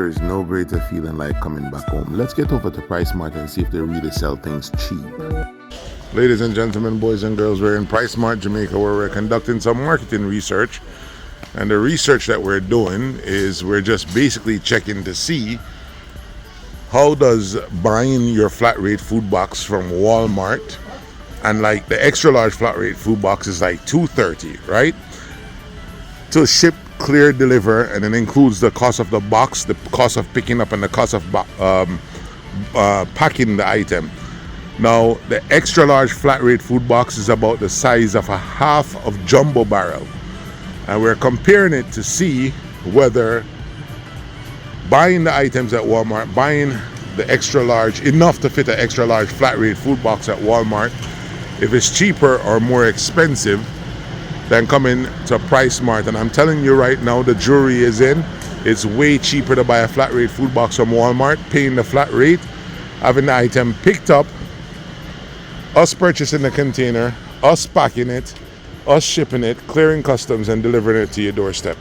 is no greater feeling like coming back home. Let's get over to Price Mart and see if they really sell things cheap. Ladies and gentlemen, boys and girls, we're in Price Mart, Jamaica, where we're conducting some marketing research. And the research that we're doing is we're just basically checking to see how does buying your flat rate food box from Walmart, and like the extra large flat rate food box is like $2.30, right? To ship, clear, deliver, and it includes the cost of the box, the cost of picking up, and the cost of packing the item. Now, the extra large flat rate food box is about the size of a half of jumbo barrel. And we're comparing it to see whether buying the items at Walmart, buying the extra large, enough to fit an extra large flat rate food box at Walmart, if it's cheaper or more expensive than coming to Price Mart. And I'm telling you right now, the jury is in. It's way cheaper to buy a flat rate food box from Walmart, paying the flat rate, having the item picked up, us purchasing the container, us packing it, us shipping it, clearing customs, and delivering it to your doorstep.